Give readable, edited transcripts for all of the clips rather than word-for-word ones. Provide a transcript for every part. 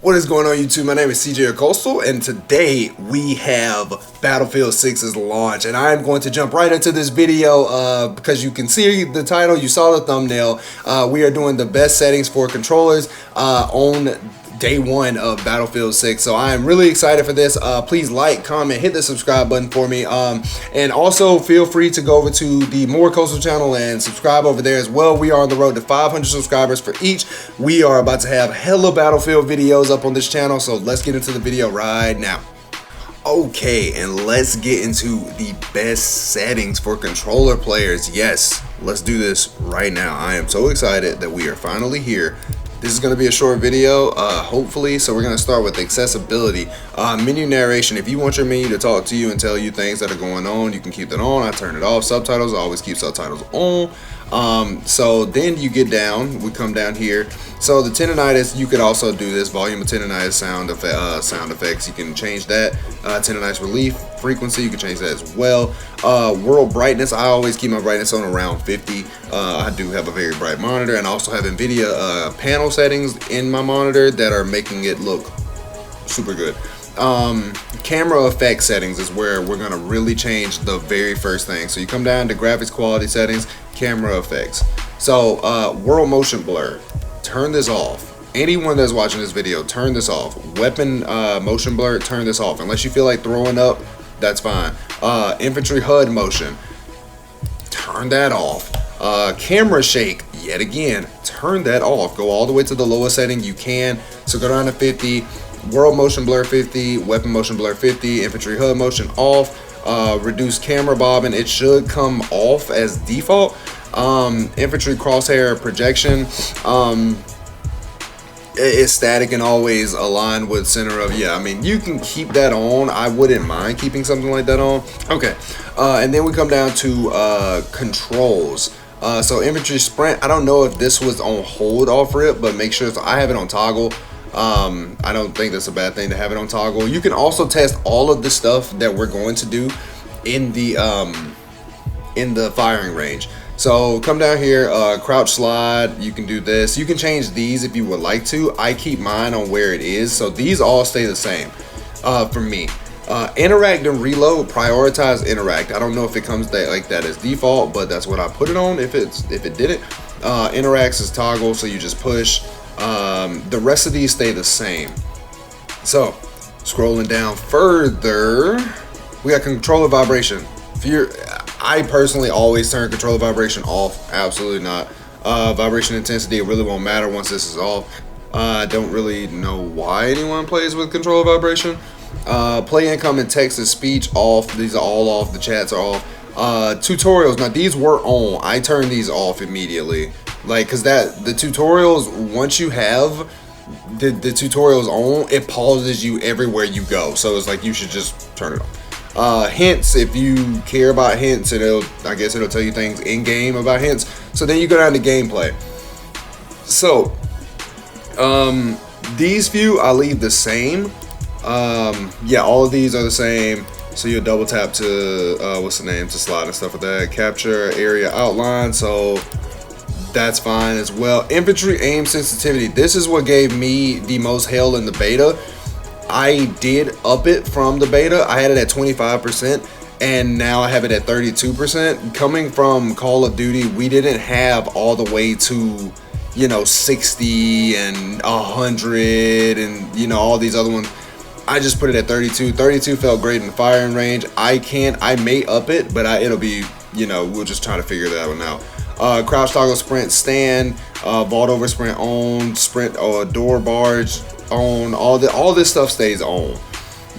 What is going on YouTube? My name is CJCoastal and today we have Battlefield 6's launch, and I'm going to jump right into this video because you can see the title, you saw the thumbnail. We are doing the best settings for controllers on day one of Battlefield 6, so I am really excited for this. Please like, comment, hit the subscribe button for me, and also feel free to go over to the More Coastal channel and subscribe over there as well. We are on the road to 500 subscribers for each. We are about to have hella Battlefield videos up on this channel, so let's get into the video right now. Okay, and let's get into the best settings for controller players. Yes, let's do this right now. I am so excited that we are finally here. This is going to be a short video, hopefully, so we're going to start with accessibility. Menu narration. If you want your menu to talk to you and tell you things that are going on, you can keep that on. I turn it off. Subtitles, I always keep subtitles on. So then you get down, we come down here. So the tinnitus, you could also do this. Volume of tinnitus, sound effects, you can change that. Tinnitus relief frequency, you can change that as well. World brightness, I always keep my brightness on around 50. I do have a very bright monitor, and I also have NVIDIA panel settings in my monitor that are making it look super good. Camera effect settings is where we're gonna really change the very first thing. So you come down to graphics quality settings, camera effects. So world motion blur, turn this off. Anyone that's watching this video, turn this off. Weapon motion blur, turn this off. Unless you feel like throwing up, that's fine. Infantry HUD motion, turn that off. Camera shake, yet again, turn that off. Go all the way to the lowest setting you can. So go down to 50. World motion blur 50, weapon motion blur 50, infantry HUD motion off. Reduce camera bobbing, it should come off as default. Infantry crosshair projection, it's static and always aligned with center of, yeah, I mean, you can keep that on. I wouldn't mind keeping something like that on. Okay, and then we come down to controls. So infantry sprint, I don't know if this was on hold off rip, but make sure, so I have it on toggle. I don't think that's a bad thing to have it on toggle. You can also test all of the stuff that we're going to do in the firing range. So come down here, crouch slide, you can do this. You can change these if you would like to. I keep mine on where it is, so these all stay the same for me. Interact and reload, prioritize interact. I don't know if it comes like that as default, but that's what I put it on if it didn't. Interacts is toggle, so you just push. The rest of these stay the same. So scrolling down further, we got controller vibration. I personally always turn controller vibration off. Absolutely not. Vibration intensity, it really won't matter once this is off. I don't really know why anyone plays with controller vibration. Play incoming text and speech off. These are all off. The chats are off. Tutorials, now these were on. I turned these off immediately. Like, cause the tutorials, once you have the tutorials on, it pauses you everywhere you go. So it's like you should just turn it off. Hints, if you care about hints, I guess it'll tell you things in game about hints. So then you go down to gameplay. So these few I leave the same. Yeah, all of these are the same. So you'll double tap to what's the name, to slide and stuff like that. Capture area outline, so that's fine as well. Infantry aim sensitivity, this is what gave me the most hell in the beta. I did up it from the beta. I had it at 25% and now I have it at 32%. Coming from Call of Duty, we didn't have all the way to, you know, 60 and 100 and, you know, all these other ones. I just put it at 32. 32 felt great in the firing range. I may up it, but it'll be, you know, we'll just try to figure that one out. Crouch toggle sprint stand, vault over sprint on, sprint door barge on, all this stuff stays on.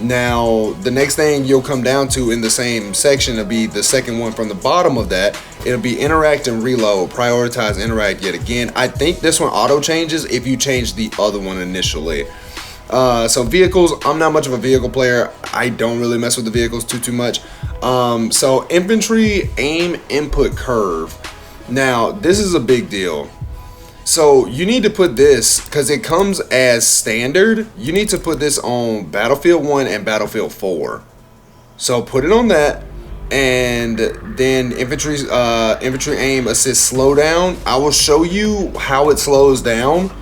Now the next thing you'll come down to in the same section will be the second one from the bottom of that. It'll be interact and reload, prioritize interact yet again. I think this one auto changes if you change the other one initially. So vehicles, I'm not much of a vehicle player. I don't really mess with the vehicles too much. So infantry aim input curve. Now this is a big deal. So you need to put this, because it comes as standard, you need to put this on Battlefield 1 and Battlefield 4. So put it on that, and then infantry aim assist slowdown. I will show you how it slows down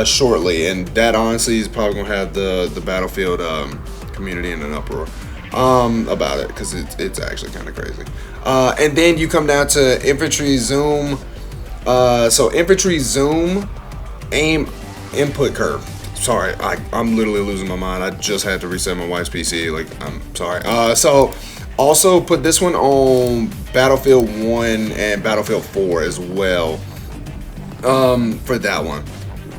shortly, and that honestly is probably gonna have the Battlefield community in an uproar about it, because it's actually kind of crazy. And then you come down to infantry zoom. So infantry zoom, aim, input curve. Sorry, I'm literally losing my mind. I just had to reset my wife's PC. Like, I'm sorry. So also put this one on Battlefield 1 and Battlefield 4 as well, for that one.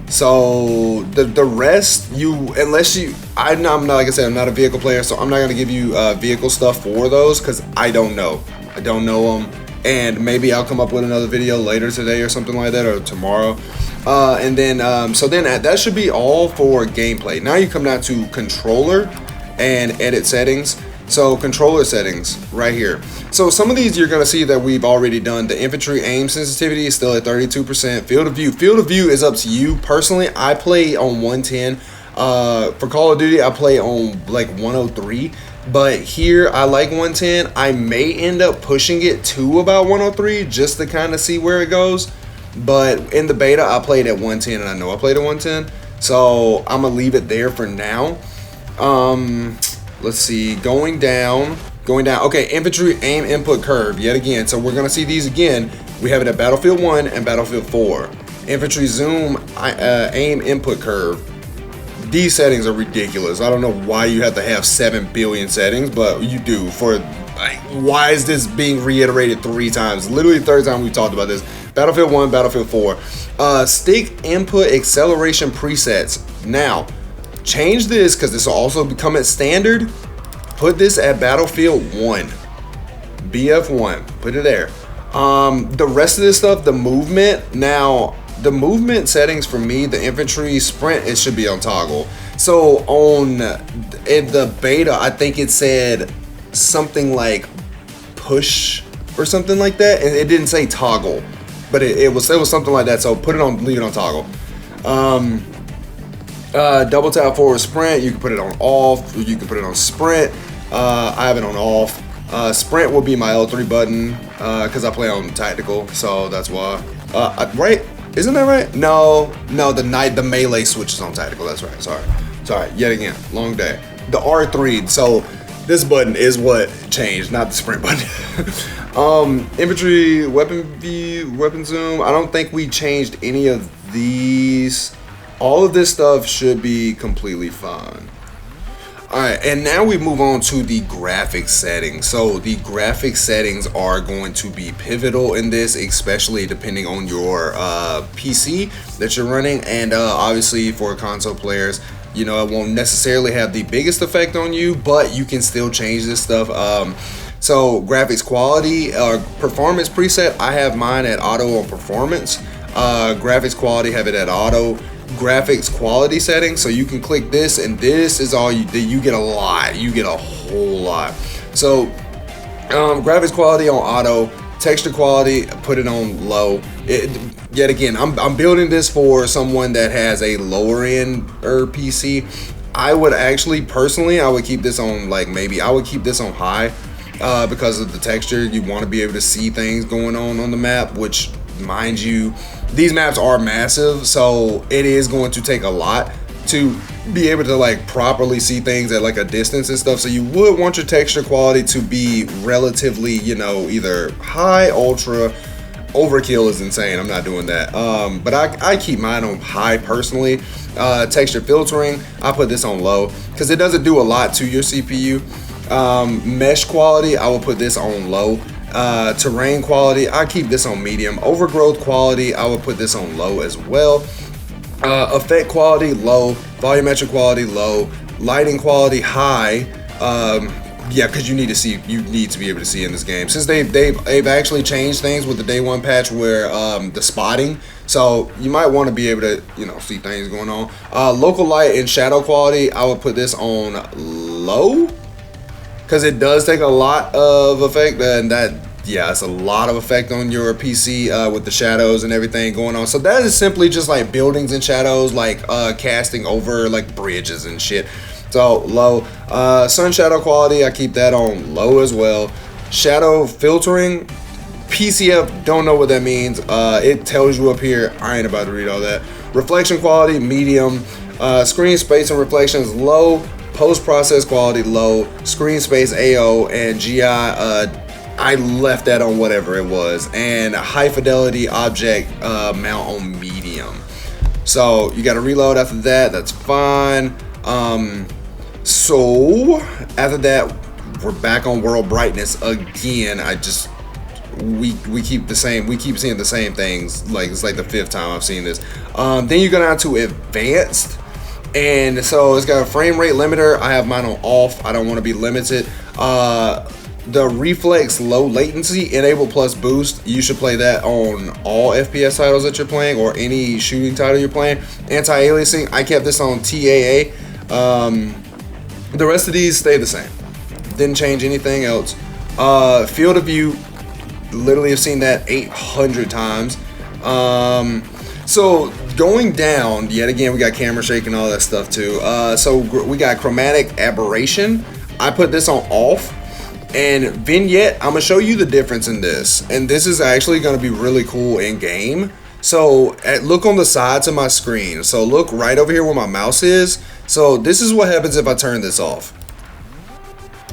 So the rest, unless you, I'm not, like I said, I'm not a vehicle player, so I'm not gonna give you vehicle stuff for those, because I don't know them, and maybe I'll come up with another video later today or something like that, or tomorrow. And then so then that should be all for gameplay. Now you come down to controller and edit settings. So controller settings right here. So some of these you're gonna see that we've already done. The infantry aim sensitivity is still at 32%. Field of view is up to you. Personally, I play on 110. For Call of Duty, I play on like 103. But here I like 110. I may end up pushing it to about 103 just to kind of see where it goes. But in the beta, I played at 110, and I know I played at 110. So I'm gonna leave it there for now. Let's see, going down. Okay, infantry aim input curve yet again. So we're gonna see these again. We have it at Battlefield 1 and Battlefield 4. Infantry zoom, aim input curve. These settings are ridiculous. I don't know why you have to have 7 billion settings, but you do. For like, why is this being reiterated 3 times? Literally the 3rd time we talked about this. Battlefield 1, Battlefield 4. Stick input acceleration presets. Now, change this, because this will also become at standard. Put this at Battlefield 1. BF1. Put it there. The rest of this stuff, the movement. Now, the movement settings for me, the infantry sprint, it should be on toggle. So in the beta, I think it said something like push or something like that, and it didn't say toggle, but it was something like that. So leave it on toggle. Double tap forward sprint, you can put it on off, you can put it on sprint. I have it on off. Sprint will be my L3 button, because I play on tactical, so that's why. Right? Isn't that right? No, the melee switch is on tactical. That's right. Sorry. Yet again, long day. The R3. So this button is what changed, not the sprint button. Infantry weapon view, weapon zoom. I don't think we changed any of these. All of this stuff should be completely fine. Alright, and now we move on to the graphics settings. So the graphics settings are going to be pivotal in this, especially depending on your PC that you're running, and obviously for console players, you know, it won't necessarily have the biggest effect on you, but you can still change this stuff. So graphics quality, performance preset, I have mine at auto on performance. Graphics quality, have it at auto. Graphics quality settings, so you can click this, and this is all you get. You get a whole lot. So graphics quality on auto, texture quality, put it on low. Yet again, I'm building this for someone that has a lower end PC. I would actually personally, I would keep this on, like, maybe I would keep this on high, because of the texture. You want to be able to see things going on the map, which, mind you, these maps are massive, so it is going to take a lot to be able to like properly see things at like a distance and stuff. So you would want your texture quality to be relatively, you know, either high, ultra. Overkill is insane. I'm not doing that. But I keep mine on high personally. Texture filtering, I put this on low because it doesn't do a lot to your CPU. Mesh quality, I will put this on low. Terrain quality, I keep this on medium. Overgrowth quality, I would put this on low as well. Effect quality, low. Volumetric quality, low. Lighting quality, high. Yeah, because you need to be able to see in this game. Since they've actually changed things with the day one patch where the spotting, so you might want to be able to, you know, see things going on. Local light and shadow quality, I would put this on low, because it does take a lot of effect, and it's a lot of effect on your PC with the shadows and everything going on. So that is simply just like buildings and shadows, like casting over like bridges and shit. So low. Sun shadow quality, I keep that on low as well. Shadow filtering, PCF, don't know what that means. It tells you up here. I ain't about to read all that. reflection quality medium, screen space and reflections low, post-process quality low, screen space AO, and GI I left that on whatever it was, and high fidelity object mount on medium. So you got to reload after that. That's fine. So after that, we're back on world brightness again. We keep the same. We keep seeing the same things. Like it's like the 5th time I've seen this. Then you go down to advanced, and so it's got a frame rate limiter. I have mine on off. I don't want to be limited. The reflex low latency enable plus boost, you should play that on all FPS titles that you're playing or any shooting title you're playing. Anti-aliasing, I kept this on TAA. The rest of these stay the same. Didn't change anything else. Field of view, literally have seen that 800 times. So going down, yet again, we got camera shake and all that stuff too. So we got chromatic aberration. I put this on off. And vignette, I'm gonna show you the difference in this, and this is actually gonna be really cool in game. So look on the sides of my screen. So look right over here where my mouse is. So this is what happens if I turn this off.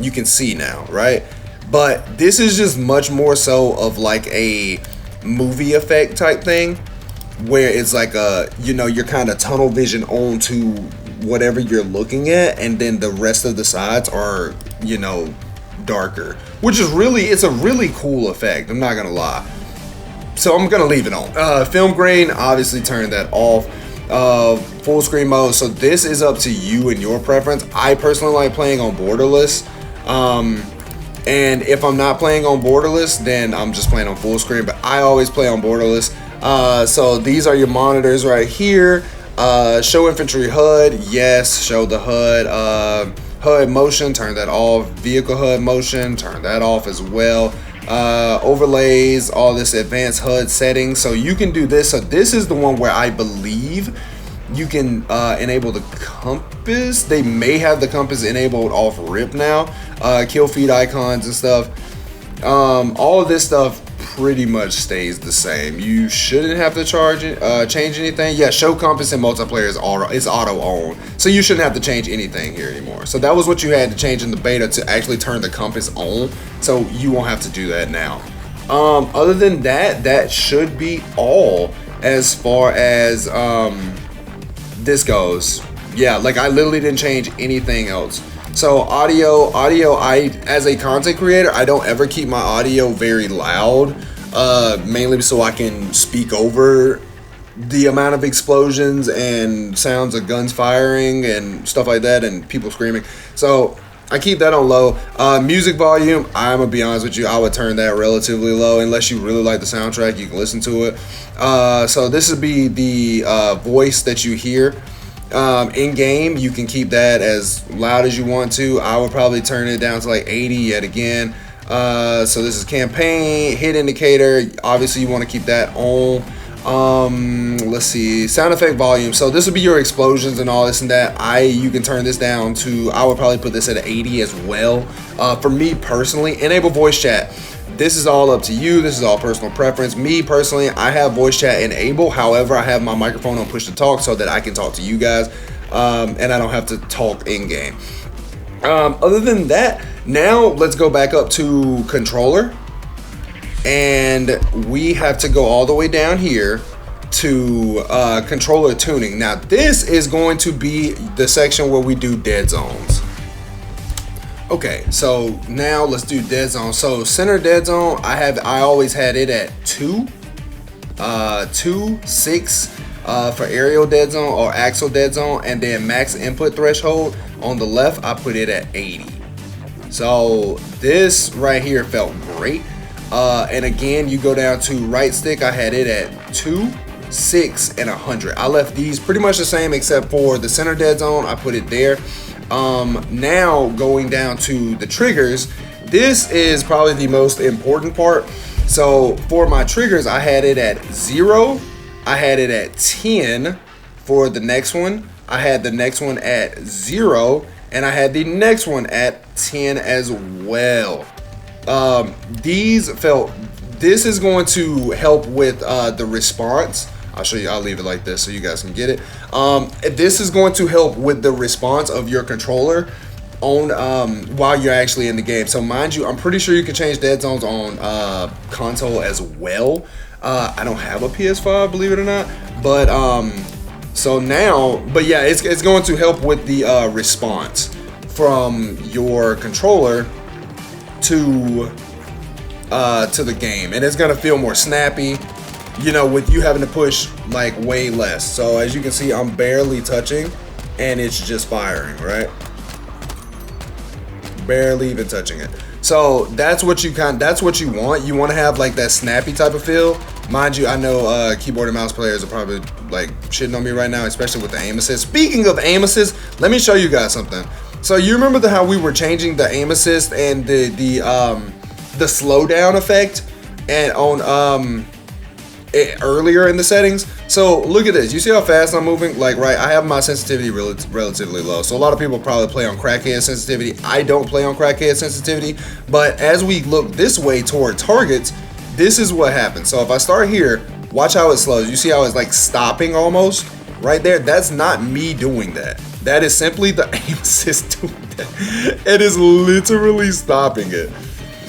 You can see now, right? But this is just much more so of like a movie effect type thing, where it's like you're kind of tunnel vision onto whatever you're looking at, and then the rest of the sides are, darker, which is it's a really cool effect. I'm not gonna lie. So I'm gonna leave it on. Film grain, obviously turn that off. Full screen mode. So this is up to you and your preference. I personally like playing on borderless. And if I'm not playing on borderless, then I'm just playing on full screen. But I always play on borderless. So these are your monitors right here. Show infantry HUD. Yes, show the HUD. HUD motion, turn that off. Vehicle HUD motion, turn that off as well. Overlays, all this advanced HUD settings. So you can do this. So this is the one where I believe you can enable the compass. They may have the compass enabled off rip now. Kill feed icons and stuff. All of this stuff pretty much stays the same. You shouldn't have to change anything. Yeah, show compass in multiplayer is auto on, so you shouldn't have to change anything here anymore. So that was what you had to change in the beta to actually turn the compass on, so you won't have to do that now. Other than that, that should be all as far as this goes. Yeah, like I literally didn't change anything else. So audio, as a content creator, I don't ever keep my audio very loud, mainly so I can speak over the amount of explosions and sounds of guns firing and stuff like that and people screaming. So I keep that on low. Music volume, I'm gonna be honest with you, I would turn that relatively low unless you really like the soundtrack, you can listen to it. So this would be the voice that you hear. In game, you can keep that as loud as you want to. I would probably turn it down to like 80 yet again. So this is campaign, hit indicator. Obviously you want to keep that on. Let's see, sound effect volume. So this would be your explosions and all this and that. You can turn this down to, I would probably put this at 80 as well. For me personally, enable voice chat. This is all up to you. This is all personal preference. Me personally, I have voice chat enabled. However, I have my microphone on push to talk so that I can talk to you guys, and I don't have to talk in game. Other than that, now let's go back up to controller, and we have to go all the way down here to controller tuning. Now this is going to be the section where we do dead zones. Okay, so now let's do dead zone. So center dead zone, I always had it at 2, 6 for aerial dead zone or axle dead zone, and then max input threshold on the left, I put it at 80. So this right here felt great. And again, you go down to right stick, I had it at 2, 6, and 100. I left these pretty much the same except for the center dead zone, I put it there. Now going down to the triggers, this is probably the most important part. So for my triggers, I had it at 0, I had it at 10 for the next one, I had the next one at 0, and I had the next one at 10 as well. This is going to help with the response. I'll show you. I'll leave it like this so you guys can get it. This is going to help with the response of your controller on while you're actually in the game. So mind you, I'm pretty sure you can change dead zones on console as well. I don't have a PS5, believe it or not, but so now, but yeah, it's going to help with the response from your controller to the game, and it's gonna feel more snappy, you know, with you having to push like way less. So as you can see, I'm barely touching and it's just firing, right? Barely even touching it. So that's what you want. You want to have like that snappy type of feel. Mind you, I know keyboard and mouse players are probably like shitting on me right now, especially with the aim assist. Speaking of aim assist, let me show you guys something. So you remember how we were changing the aim assist and the slowdown effect and on earlier in the settings? So look at this. You see how fast I'm moving? Like, right, I have my sensitivity relatively low. So a lot of people probably play on crackhead sensitivity. I don't play on crackhead sensitivity. But as we look this way toward targets, this is what happens. So if I start here, watch how it slows. You see how it's like stopping almost right there? That's not me doing that. That is simply the aim assist doing that. It is literally stopping it.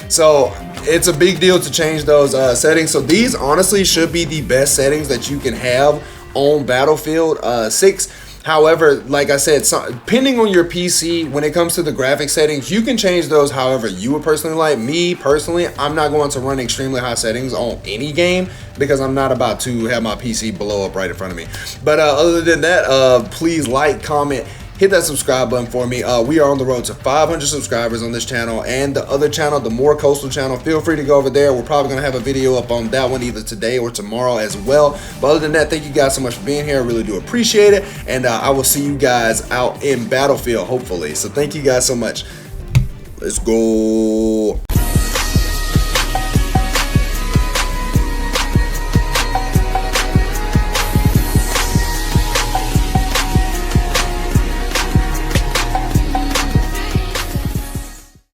So it's a big deal to change those settings. So these honestly should be the best settings that you can have on Battlefield 6. However, like I said, depending on your PC, when it comes to the graphic settings, you can change those however you would personally like. Me personally, I'm not going to run extremely high settings on any game because I'm not about to have my PC blow up right in front of me. But other than that, please like, comment, hit that subscribe button for me. We are on the road to 500 subscribers on this channel and the other channel, the More Coastal channel. Feel free to go over there. We're probably going to have a video up on that one either today or tomorrow as well. But other than that, thank you guys so much for being here. I really do appreciate it. And I will see you guys out in Battlefield, hopefully. So thank you guys so much. Let's go.